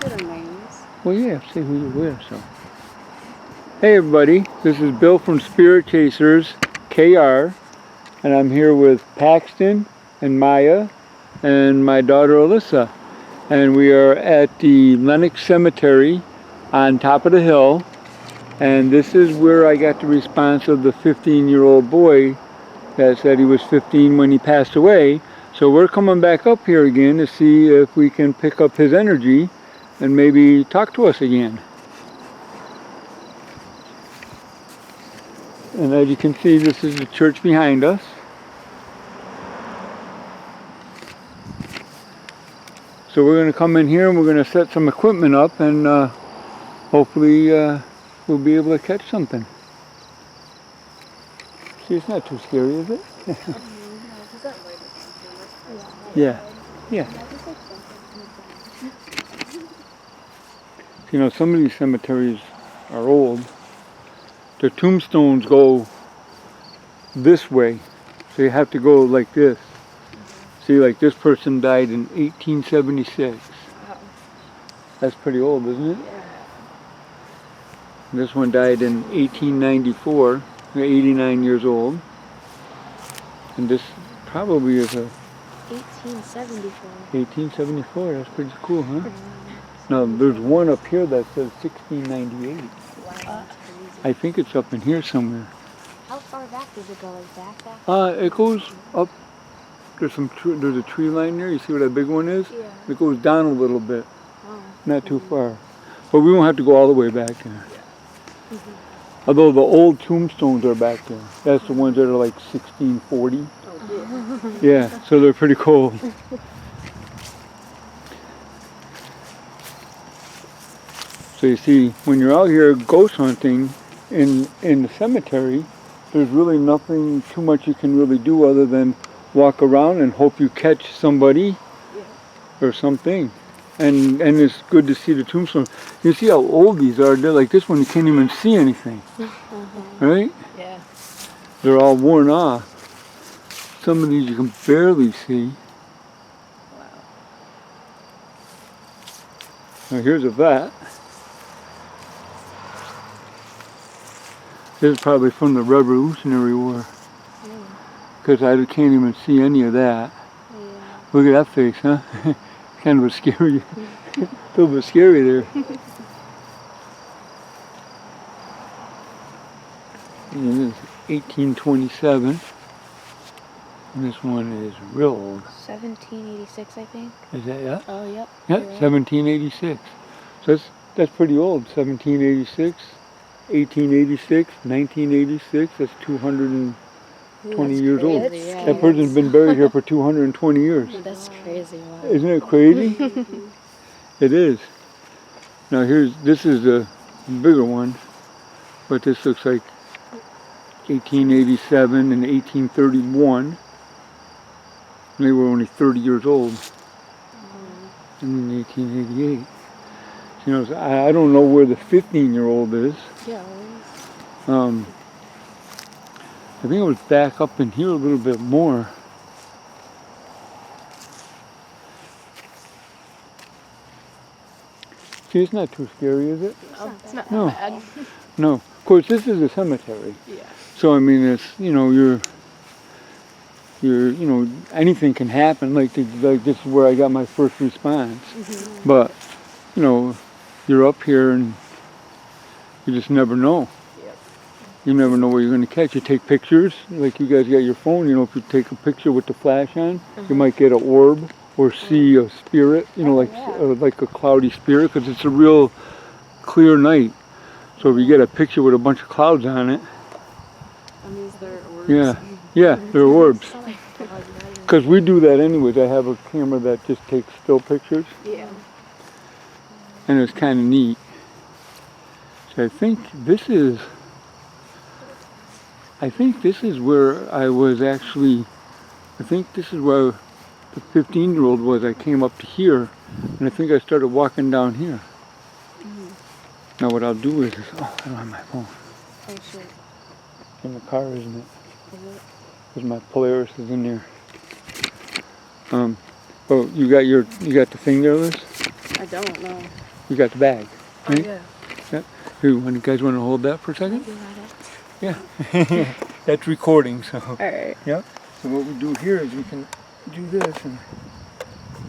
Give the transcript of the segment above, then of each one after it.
say their names. Well, yeah, say who you're with, so. Hey everybody, this is Bill from Spirit Chasers, KR, and I'm here with Paxton and Maya and my daughter Alyssa. And we are at the Lenox Cemetery on top of the hill. And this is where I got the response of the 15-year-old boy that said he was 15 when he passed away. So we're coming back up here again to see if we can pick up his energy and maybe talk to us again. And as you can see, this is the church behind us. So we're going to come in here and we're going to set some equipment up, and hopefully we'll be able to catch something. See, it's not too scary, is it? Yeah, yeah. You know, some of these cemeteries are old. The tombstones go this way, so you have to go like this. See, like this person died in 1876. Wow. That's pretty old, isn't it? Yeah. This one died in 1894, 89 years old. And this probably is a 1874. 1874, that's pretty cool, huh? Now, there's one up here that says 1698. Wow. I think it's up in here somewhere. How far back does it go? Like back? It goes up. There's a tree line there. You see where that big one is? Yeah. It goes down a little bit. Oh. Not too far. But we won't have to go all the way back there. Yeah. Although the old tombstones are back there. That's the ones that are like 1640. Oh, yeah. Yeah, so they're pretty cool. So you see, when you're out here ghost hunting in the cemetery, there's really nothing too much you can really do other than walk around and hope you catch somebody or something. And it's good to see the tombstones. You see how old these are. They're like this one, you can't even see anything. Right? Yeah. They're all worn off. Some of these you can barely see. Wow. Now here's a vet. This is probably from the Revolutionary War. Because I can't even see any of that. Yeah. Look at that face, huh? Kind of a scary, a little bit scary there. And this is 1827. And this one is real old. 1786, I think. Is that, yeah? Oh, yep. Yep, 1786. So that's pretty old. 1786, 1886, 1986. That's 220 years old. Yeah. That person's been buried here for 220 years. That's crazy. Wow. Isn't it crazy? It is. Now this is the bigger one, but this looks like 1887 and 1831. They were only 30 years old in 1888. You know, I don't know where the 15-year-old is. Yeah. I think it was back up in here a little bit more. See, it's not too scary, is it? It's not No. bad. No. Of course, this is a cemetery. Yeah. So, I mean, it's, you know, you know, anything can happen. Like this is where I got my first response. Mm-hmm. But, you know, you're up here and you just never know. Yep. You never know what you're going to catch. You take pictures, like you guys got your phone, you know, if you take a picture with the flash on, you might get an orb or see a spirit, you know, like a cloudy spirit, because it's a real clear night. So if you get a picture with a bunch of clouds on it, And these are orbs. yeah, they're orbs. Because we do that anyways. I have a camera that just takes still pictures, Yeah. and it's kind of neat. So I think this is where I was actually, I think this is where the 15-year-old was. I came up to here, and I think I started walking down here. Now what I'll do is, oh, I don't have my phone. Oh, shit. It's in the car, isn't it? Is it? Because my Polaris is in there. Oh, you got the thing there, Liz? I don't know. You got the bag. Oh, Right? yeah. Here, you guys want to hold that for a second? You got it. Yeah. That's recording, so. Alright. Yep. So what we do here is we can do this and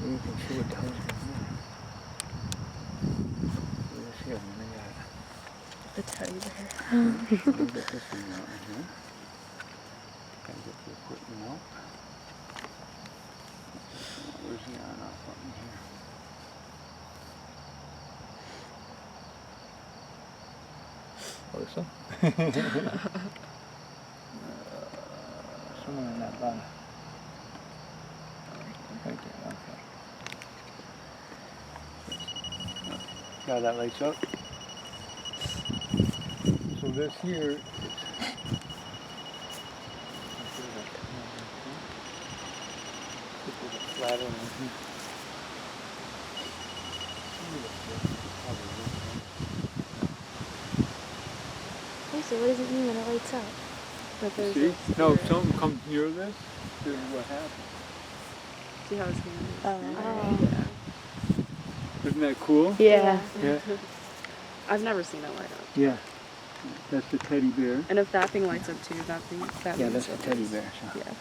we can see what the hell's going on. This here, and I The teddy bear. got, get this thing out right here. Gotta get the equipment out. Where's the on-off button here? Oh, this one? Somewhere in that bottom. Right there, okay. See how that lights up? So this here, flat one. Oh, so what does it mean when it lights up? That there's See? a No, if spirit. something comes near this, this is what happens. See how his hand is? Oh. Yeah. Isn't that cool? Yeah. Yeah. I've never seen it light up. Yeah. That's the teddy bear. And if that thing lights up too, that Yeah, means that's the it teddy is. bear. So. Yeah.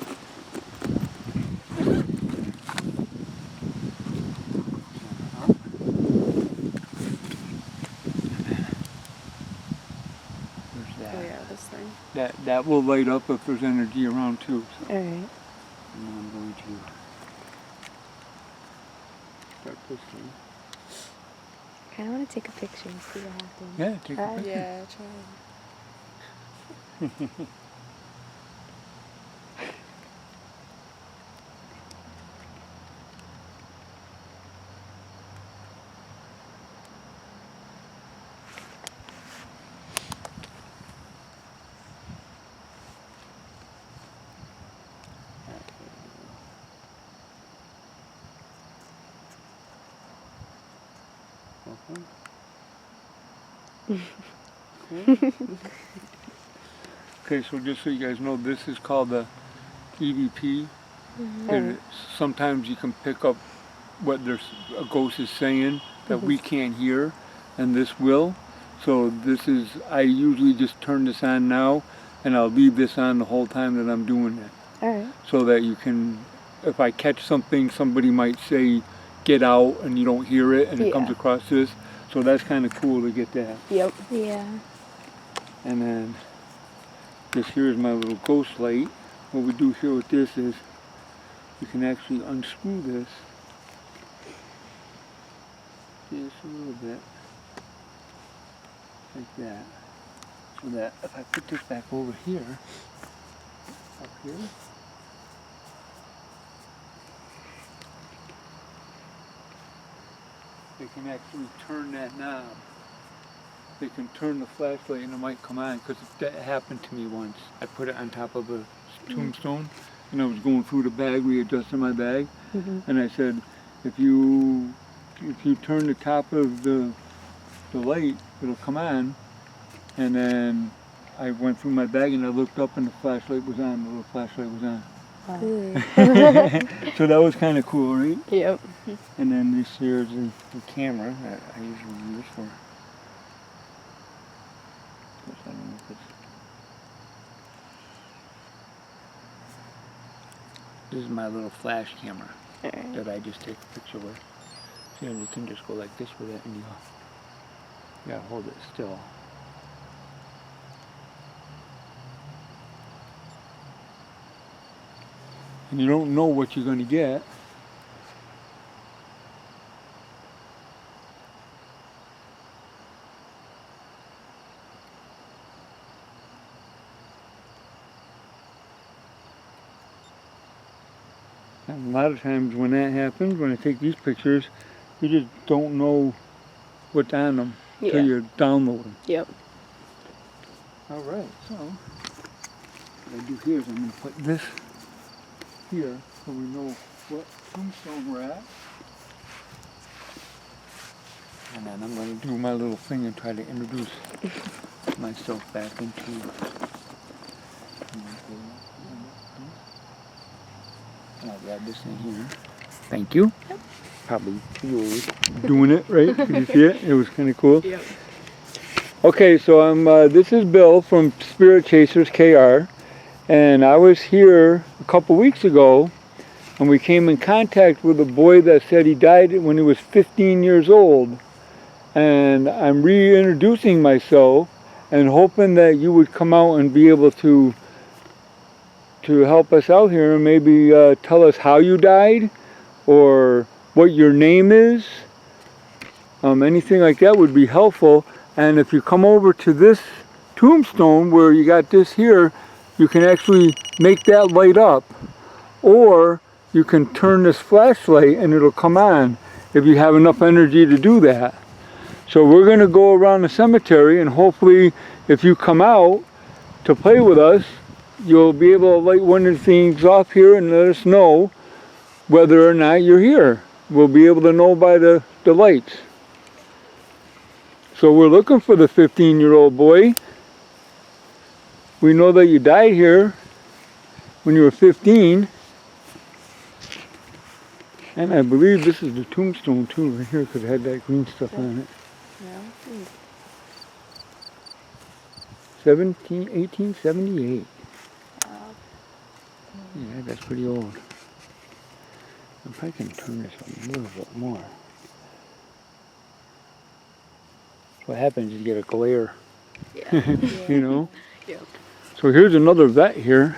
There's that. Oh yeah, this thing. That will light up if there's energy around too. So. Alright. And then I'm going to start this thing. I kinda wanna take a picture and see what happens. Yeah, take a Right. picture. Yeah, try. Okay, so just so you guys know, this is called the EVP. And sometimes you can pick up what a ghost is saying that we can't hear, and this will. So this is, I usually just turn this on now, and I'll leave this on the whole time that I'm doing it. Alright. So that you can, if I catch something, somebody might say, get out, and you don't hear it, and it comes Yeah. across this. So that's kind of cool to get that. Yep. Yeah. And then this here is my little ghost light. What we do here with this is you can actually unscrew this just a little bit like that, so that if I put this back over here, up here, they can actually turn that knob. They can turn the flashlight and it might come on, because that happened to me once. I put it on top of a tombstone and I was going through the bag, readjusting my bag, and I said, if you turn the top of the light, it'll come on. And then I went through my bag and I looked up and the flashlight was on, the little flashlight was on. So that was kind of cool, right? Yep. And then this here is the camera that I usually use for. I don't know if it's. This is my little flash camera Alright. that I just take a picture with. See, and you can just go like this with it, and you gotta hold it still. And you don't know what you're gonna get. And a lot of times when that happens, when I take these pictures, you just don't know what's on them Yeah. until you download them. Yep. All right, so what I do here is I'm going to put this here so we know what tombstone we're at. And then I'm going to do my little thing and try to introduce myself back into. And I'll grab this in here. Thank you. Yep. probably you were doing it, right? Did you see it? It was kind of cool. Yep. Okay, so this is Bill from Spirit Chasers KR, and I was here a couple weeks ago, and we came in contact with a boy that said he died when he was 15 years old. And I'm reintroducing myself and hoping that you would come out and be able to help us out here and maybe tell us how you died or what your name is. Anything like that would be helpful. And if you come over to this tombstone where you got this here, you can actually make that light up, or you can turn this flashlight and it'll come on if you have enough energy to do that. So we're going to go around the cemetery, and hopefully if you come out to play with us, you'll be able to light one of the things off here and let us know whether or not you're here. We'll be able to know by the lights. So we're looking for the 15-year-old boy. We know that you died here when you were 15. And I believe this is the tombstone too, right here, because it had that green stuff on it. 1878. Yeah, that's pretty old. If I can turn this a little bit more. What happens is you get a glare. Yeah. You know? Yep. So here's another vet here.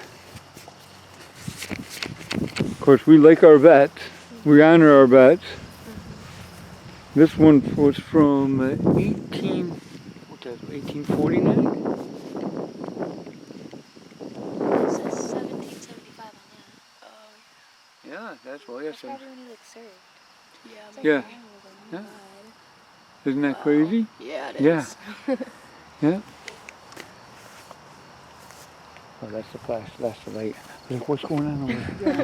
Of course, we like our vets. We honor our vets. This one was from 1849? It says 1775 on that. Yeah, that's well, yes. That's probably when he like served. Yeah. It's like Yeah. long ago. Yeah. Isn't that crazy? Yeah, it Yeah. is. Yeah. Oh, that's the flash. That's the light. I was like, what's going on over there?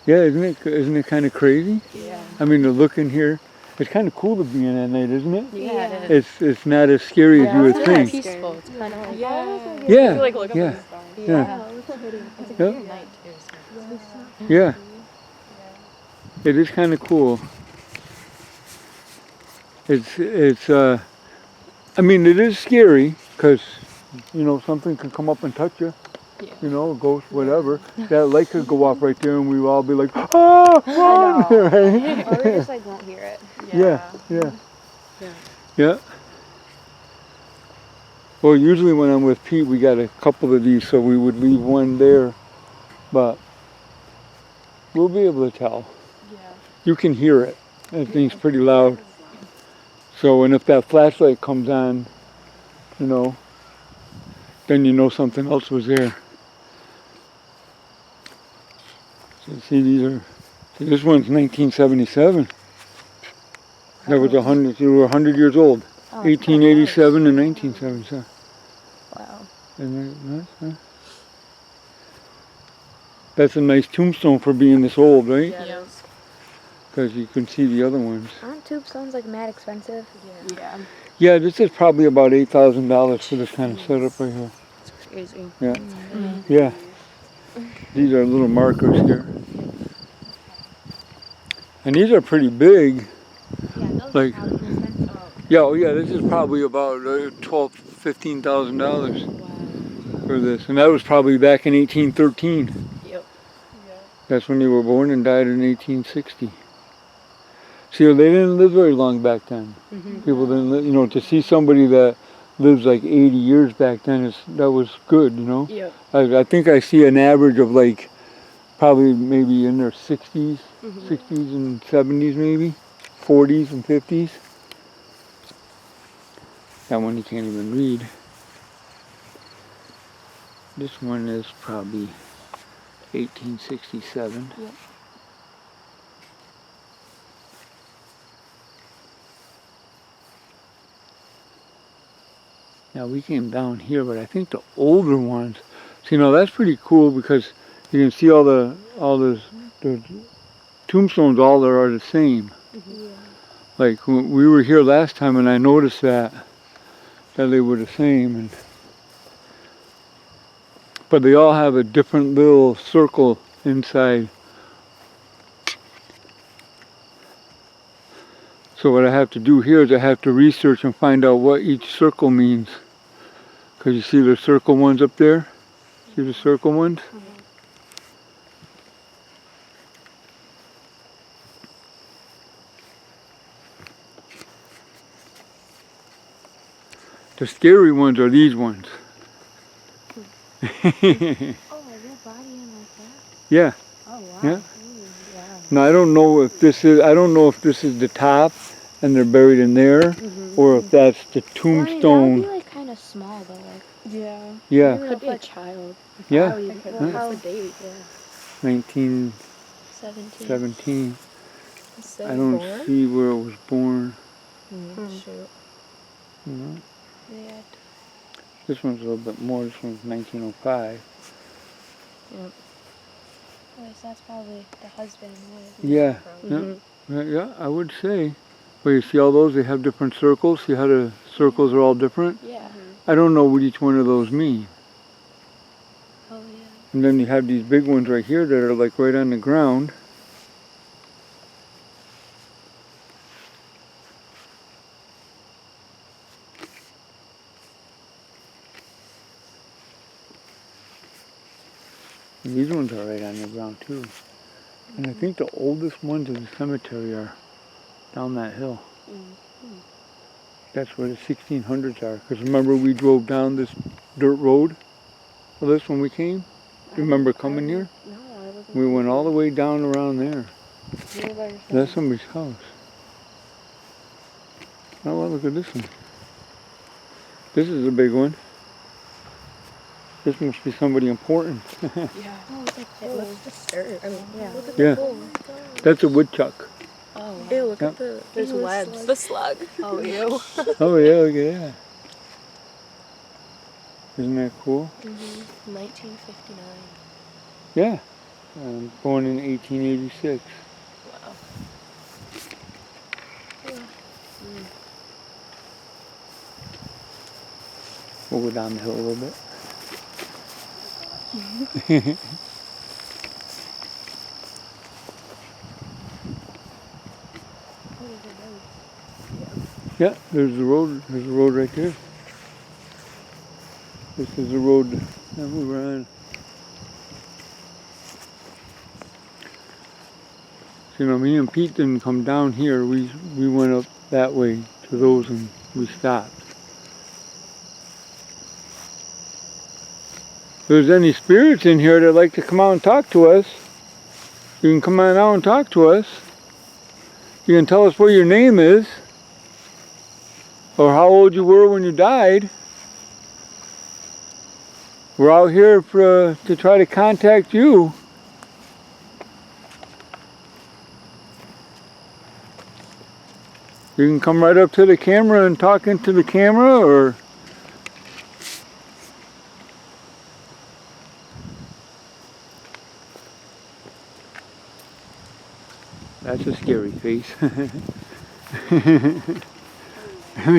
Yeah, isn't it kind of crazy? Yeah. I mean, to look in here, it's kind of cool to be in at night, isn't it? Yeah, it is. It's not as scary as you would It's think. peaceful. It's kind of like Yeah. Yeah. You like look up Yeah. at the stars. Yeah. it's Yep. a good night too. Yeah. It is kind of cool. I mean, it is scary because, you know, something can come up and touch you. Yeah. You know, a ghost, whatever. That light could go off right there and we would all be like, ah, run! Right? Or we just like won't hear it. Yeah. Well, usually when I'm with Pete, we got a couple of these, so we would leave one there. But we'll be able to tell. Yeah. You can hear it. That thing's pretty loud. So, and if that flashlight comes on, you know, then you know something else was there. So see, this one's 1977. That was 100, you were 100 years old. 1887 and 1977. Wow. Isn't that nice, huh? That's a nice tombstone for being this old, right? Yeah. Because you can see the other ones. Aren't tombstones like mad expensive? Yeah. Yeah, this is probably about $8,000 for this kind of setup right here. It's crazy. Yeah. Yeah. These are little markers here. And these are pretty big. Like, yeah, oh yeah, this is probably about $12,000, $15,000 for this. And that was probably back in 1813. Yep. That's when you were born and died in 1860. See, they didn't live very long back then. People didn't live, you know, to see somebody that lives like 80 years back then, that was good, you know. Yep. I think I see an average of like probably maybe in their 60s, 60s and 70s maybe, 40s and 50s. That one you can't even read. This one is probably 1867. Yep. Now we came down here, but I think the older ones, see, now that's pretty cool because you can see all the tombstones, all there are the same. Like when we were here last time, and I noticed that. that they were the same, but they all have a different little circle inside. So what I have to do here is I have to research and find out what each circle means. Because you see the circle ones up there? See the circle ones? The scary ones are these ones. Oh, is your body in like that? Yeah. Oh wow. Yeah. Ooh, wow. Now I don't know if this is the top and they're buried in there, or if that's the Well, I mean, that would tombstone. be like kind of small though. Like, Yeah. Yeah, maybe Could be a like child. yeah, How you could Well, what's how- the date? Yeah. 1917. 17. I don't see where it was born. Shoot. You know? Yeah. This one's a little bit more. This one's 1905. That's probably the husband and wife. Yeah, yeah, I would say. Well, you see all those? They have different circles. See how the circles are all different? Yeah. I don't know what each one of those mean. Oh yeah. And then you have these big ones right here that are like right on the ground. And these ones are right on the ground too. And I think the oldest ones in the cemetery are down that hill. That's where the 1600s are. Because remember we drove down this dirt road for this when we came? Remember coming here? No, I wasn't. We went all the way down around there. You were by yourself. That's somebody's house. Oh, well, look at this one. This is a big one. This must be somebody important. Yeah. Oh, it's like It looks disturbed. I mean, yeah. Look at Yeah. the hole. That's a woodchuck. Oh. Ew, look Yep. at the. There's ew, webs. slug. The slug. Oh, ew. Oh yeah, look at that. Isn't that cool? 1959. Yeah. Born in 1886. Wow. We'll go down the hill a little bit. Yeah, there's the road. There's the road right there. This is the road that we were on. So, you know, me and Pete didn't come down here. We went up that way to those and we stopped. If there's any spirits in here that like to come out and talk to us, you can come on out and talk to us. You can tell us what your name is, or how old you were when you died. We're out here to try to contact you. You can come right up to the camera and talk into the camera, or that's a scary face. Look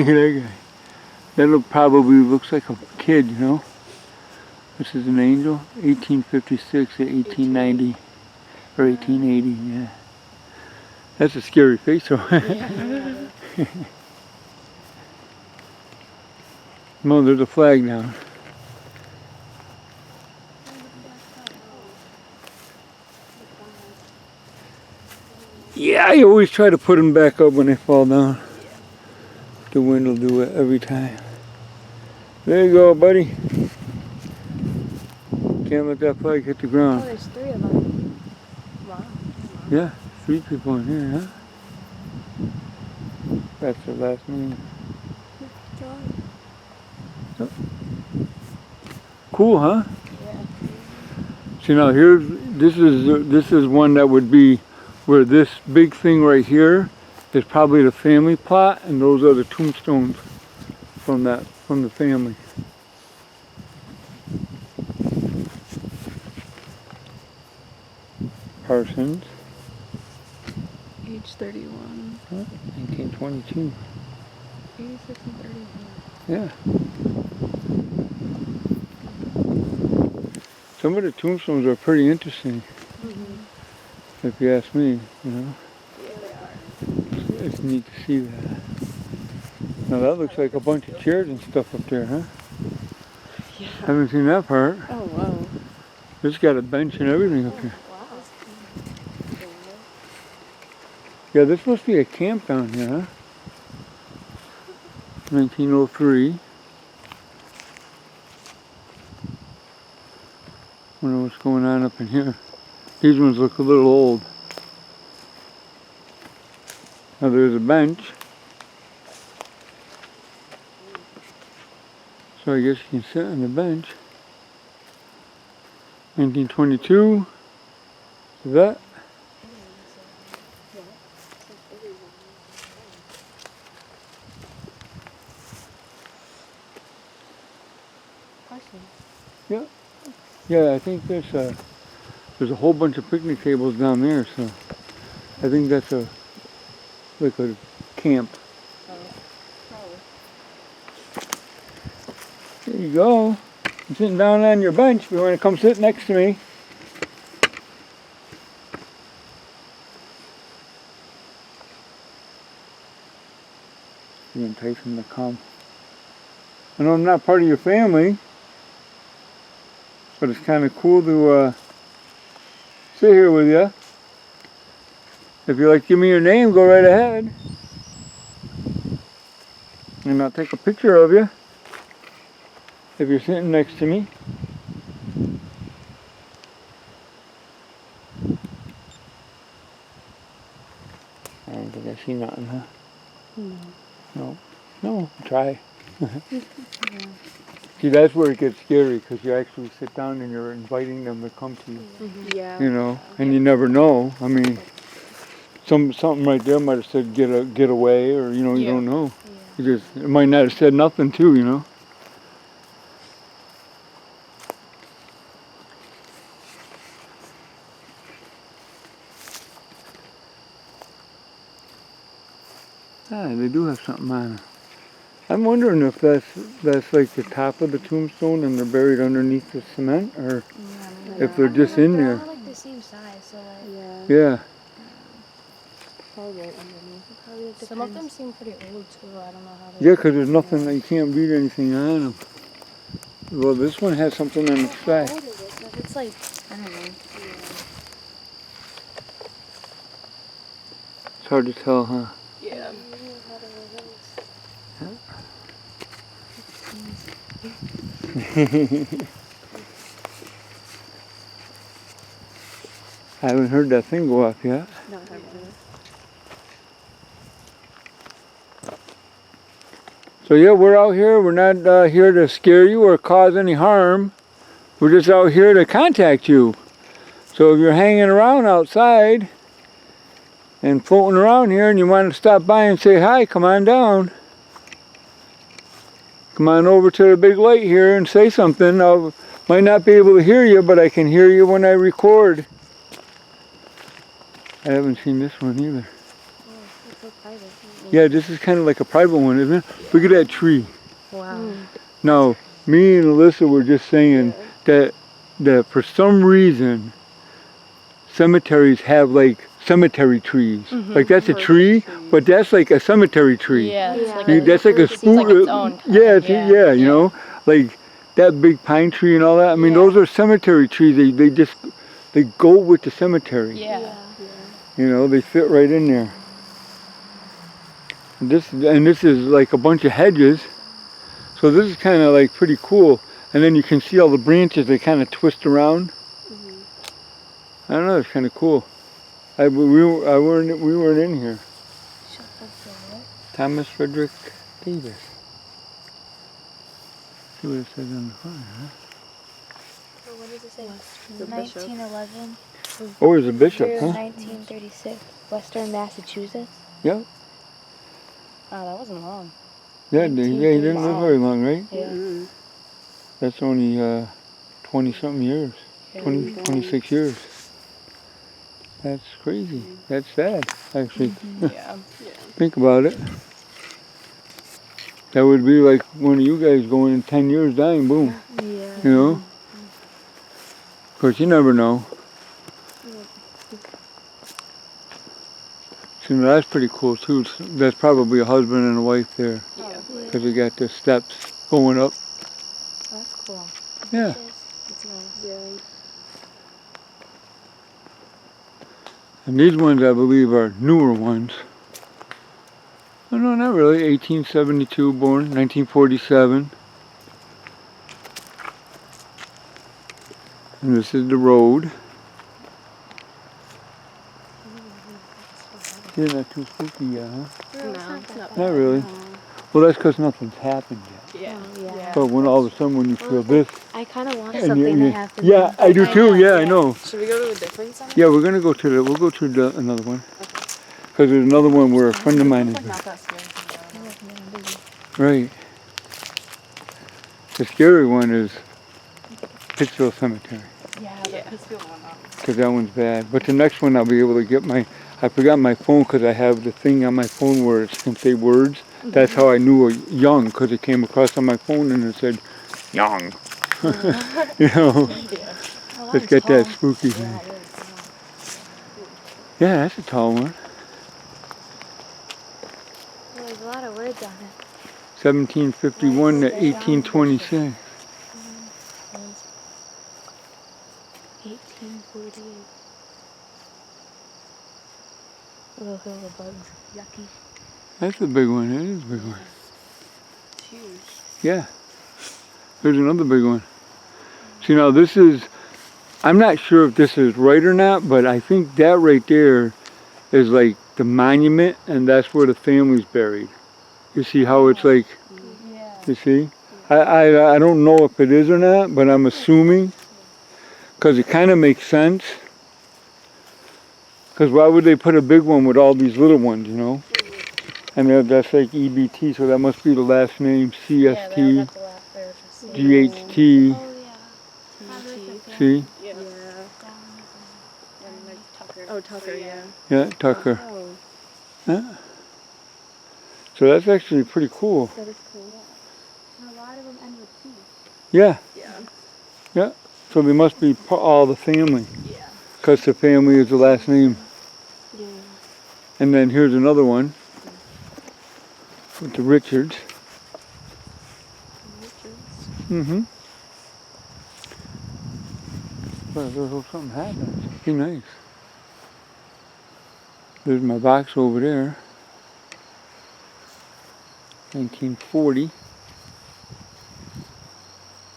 at that guy. That probably looks like a kid, you know. This is an angel, 1856 to 1890, or 1880, yeah. That's a scary face, though. No, there's a flag down. Yeah, I always try to put them back up when they fall down. The wind will do it every time. There you go, buddy. Can't let that flag hit the Oh, ground. there's 3 of them. Wow. Yeah, 3 people in here, huh? That's their last name. Cool, huh? Yeah. See now, this is one that would be where this big thing right here is probably the family plot, and those are the tombstones from the family. Parsons, Age 31. 1922. 86 and 31. Yeah. Some of the tombstones are pretty interesting, if you ask me, you know. It's neat to see that. Now that looks like a bunch of chairs and stuff up there, huh? Yeah. Haven't seen that part. Oh, wow. It's got a bench and everything up here. Yeah, this must be a camp down here, huh? 1903. Wonder what's going on up in here. These ones look a little old. Now there's a bench. So I guess you can sit on the bench. 1922. Is that? Yeah. Yeah, I think there's a whole bunch of picnic tables down there, so I think that's like a camp. There you go. I'm sitting down on your bench if you want to come sit next to me. You entice him to come. I know I'm not part of your family, but it's kind of cool to sit here with you. If you'd like to give me your name, go right ahead. And I'll take a picture of you if you're sitting next to me. I don't think I see nothing, huh? No. No, try. See, that's where it gets scary, because you actually sit down and you're inviting them to come to you. Yeah. You know, and you never know. I mean, something right there might have said get away, or you know, you don't know. It might not have said nothing too, you know. Ah, they do have something on it. I'm wondering if that's like the top of the tombstone and they're buried underneath the cement, or if they're just in there. They're all like the same size, so like. Yeah. Probably right underneath. It probably like Some of depends. them seem pretty old too. I don't know how they. Yeah, because there's nothing, you can't read anything on them. Well, this one has something on its How back. old is it? If it's like, I don't know. It's hard to tell, huh? Yeah. I haven't heard that thing go off yet. No, I haven't. So yeah, we're out here. We're not here to scare you or cause any harm. We're just out here to contact you. So if you're hanging around outside and floating around here and you want to stop by and say hi, come on down. Come on over to the big light here and say something. I might not be able to hear you, but I can hear you when I record. I haven't seen this one either. It's so private. Yeah, this is kind of like a private one, isn't it? Look at that tree. Wow. Now, me and Alyssa were just saying that for some reason, cemeteries have like cemetery trees. Like that's a tree, but that's like a cemetery tree. Yeah. It's Yeah. like See, that's like a seems like spook. its own kind. Yeah, it's, you know, like that big pine tree and all that. I mean, those are cemetery trees. They go with the cemetery. Yeah. You know, they fit right in there. This is like a bunch of hedges. So this is kind of like pretty cool. And then you can see all the branches, they kind of twist around. I don't know, it's kind of cool. We weren't in here. Thomas Frederick Davis. See what it says on the front, huh? So what does it say? The bishop. 1911 Oh, there's a bishop, through huh? 1936, Western Massachusetts. Yeah. Oh, that wasn't long. Yeah, he didn't live very long, right? Yeah. That's only 20-something years. 26 years. That's crazy. That's sad, actually. Yeah. Think about it. That would be like one of you guys going in 10 years dying, boom. Yeah. You know? Of course, you never know. See, now that's pretty cool too. That's probably a husband and a wife there. Yeah. Because they got the steps going up. That's cool. Yeah. It's nice. Yeah. And these ones, I believe, are newer ones. Oh, no, not really. 1872 born, 1947. And this is the road. You're not too spooky yet, huh? No, it's not Not really. Well, that's because nothing's happened yet. Yeah. Yeah. But when all of a sudden when you feel this, I kind of want and something you, to happen. yeah, I do too. Yeah, I know. Should we go to a different center? Yeah, we're gonna go to the. We'll go to the, another one. Because there's another one where a friend of mine is. Not that scary. Right. The scary one is Pittsville Cemetery. Yeah, the Pittsfield one. Because that one's bad. But the next one I'll be able to get my. I forgot my phone because I have the thing on my phone where it can say words. That's how I knew a young, because it came across on my phone and it said young. You know. Let's get that spooky thing. Yeah, that's a tall one. There's a lot of words on it. 1751 to 1826. 1848. Little hill of bugs. Yucky. That's a big one. That is a big one. It's huge. Yeah. There's another big one. See, now this is, I'm not sure if this is right or not, but I think that right there is like the monument, and that's where the family's buried. You see how it's like, Yeah. you see? I don't know if it is or not, but I'm assuming, because it kind of makes sense. Because why would they put a big one with all these little ones, you know? And that's like EBT, so that must be the last name, CST, GHT, Oh, yeah. see? Yeah. And like Tucker. Oh, Tucker, yeah. Yeah, Tucker. Oh. Yeah. So that's actually pretty cool. That is cool. And a lot of them end with T. Yeah, Yeah. so they must be all the family. Yeah. Because the family is the last name. Yeah. And then here's another one with the Richards. Mm-hmm. Well, there's something happening. Be nice. There's my box over there. 1940.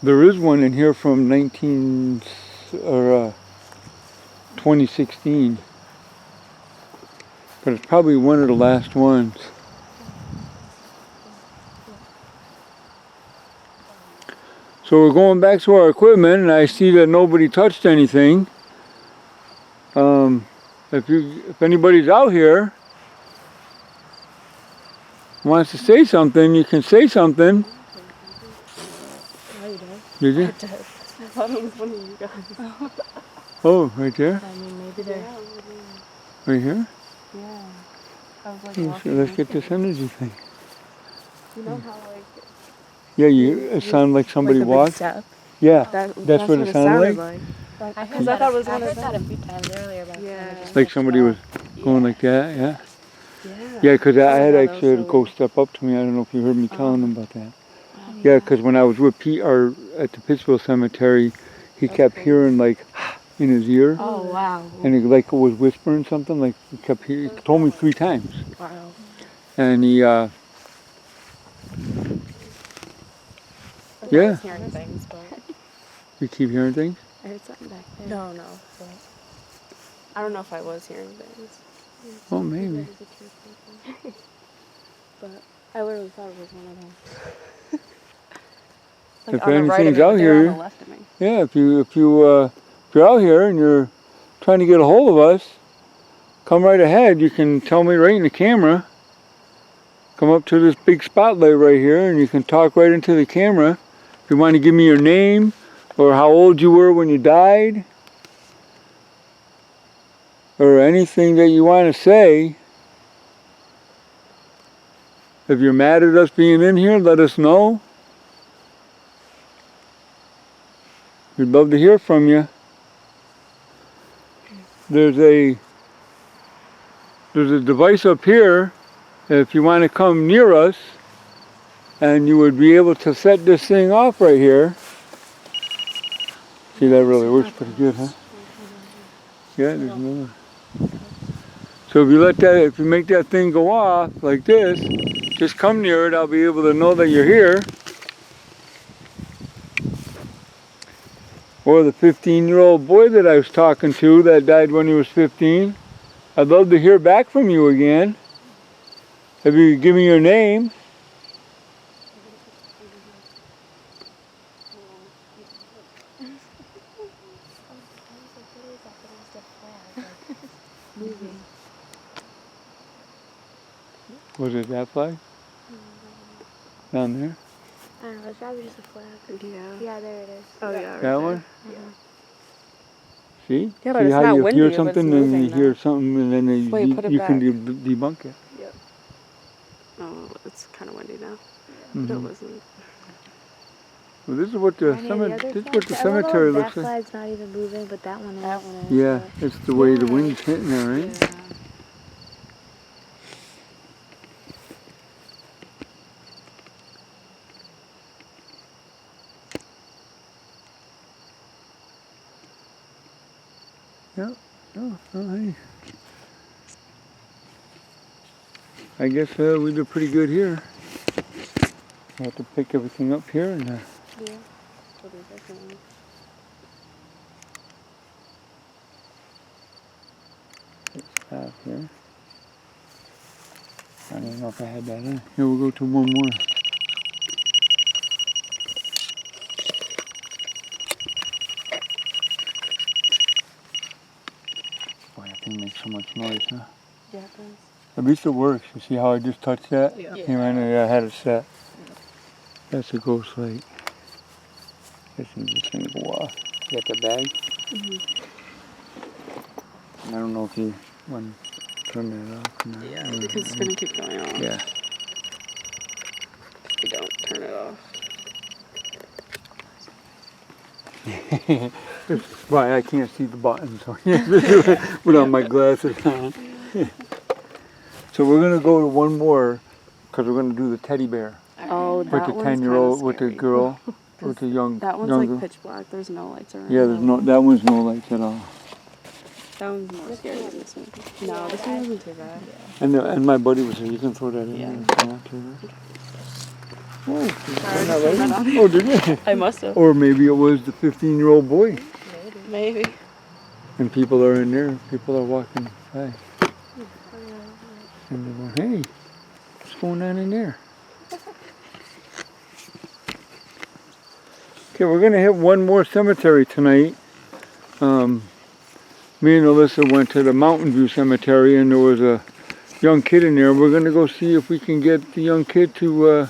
There is one in here from 2016. But it's probably one of the last ones. So we're going back to our equipment, and I see that nobody touched anything. If anybody's out here wants to say something, you can say something. Oh, you did? Did you? I thought it was one of you guys. Oh, right there, I mean, maybe they're. right here. Yeah. I was like, Let's, walking let's next get to this it. energy thing. You know how like. Yeah, it sounded like somebody like the big walked. step? Yeah, That's what it sounded like. I Because I thought it was I one heard of that them. a few times earlier, but Yeah. like somebody was going like that. Yeah, Yeah. yeah, because I had thought that actually had a was ghost step up to me. I don't know if you heard me telling them about that. Oh, Yeah, because when I was with Pete at the Pittsville Cemetery, he kept hearing like in his ear, Oh, wow. and he like was whispering something. Like he told me 3 times, Wow. and he I Yeah. was hearing things, but. you keep hearing things. I heard something back there. No, no. But I don't know if I was hearing things. Oh, maybe. But I literally thought it was one of them. If on the right of anything's me, out but they're on here- the left of me. Yeah, if you're out here and you're trying to get a hold of us, come right ahead. You can tell me right in the camera. Come up to this big spotlight right here, and you can talk right into the camera. If you want to give me your name, or how old you were when you died, or anything that you want to say, If you're mad at us being in here, let us know. We'd love to hear from you. There's a device up here if you want to come near us, and you would be able to set this thing off right here. See, that really works pretty good, huh? Yeah, there's another. So if you make that thing go off like this, just come near it, I'll be able to know that you're here. Or the 15-year-old boy that I was talking to that died when he was 15. I'd love to hear back from you again. If you could give me your name. Was it that flag? Down there? I don't know, it's probably just a flag. Yeah. Yeah, there it is. Oh yeah. Right That there. one? See? Yeah, but See it's how not you windy hear if it's something and moving, you though. hear something and then Wait, put it you can back. debunk it. Oh, it's kind of windy now. Mhm. But it wasn't. Well, this is what the Any of the other this is what the flags? I love how cemetery that looks like. flag's not even moving, but that one is. That one is. Yeah, it's the way the Yeah. wind's hitting there, right? Yeah. Oh, hey. I guess we did pretty good here. I have to pick everything up here and Yeah. What is that one? out here. I don't know if I had that in. Here, we'll go to one more. Boy, that thing makes so much noise, huh? Yeah, it does. At least it works. You see how I just touched that? Yeah. I had it set. That's a ghost light. This thing's just gonna go off. You got the bag? I don't know if you want to turn that off. or not. Yeah, because it's gonna keep going on. Yeah. If you don't turn it off. That's why I can't see the button, so without my glasses on. So we're gonna go to one more, because we're gonna do the teddy bear Oh, with that the one's 10-year-old, with the kinda girl, with the That one's younger. like pitch black. There's no lights around. Yeah, there's no. That one's no lights at all. That one's more scary than this one. No, this one wasn't too bad. And my buddy was here. You can throw that in Yeah. there if you want to. Oh, I isn't already that turned right? that on. Oh, did you? I must have. Or maybe it was the 15-year-old boy. Maybe. And people are in there. People are walking by. And they're going, hey, what's going on in there? Okay, we're going to hit one more cemetery tonight. Me and Alyssa went to the Mountain View Cemetery, and there was a young kid in there. We're going to go see if we can get the young kid to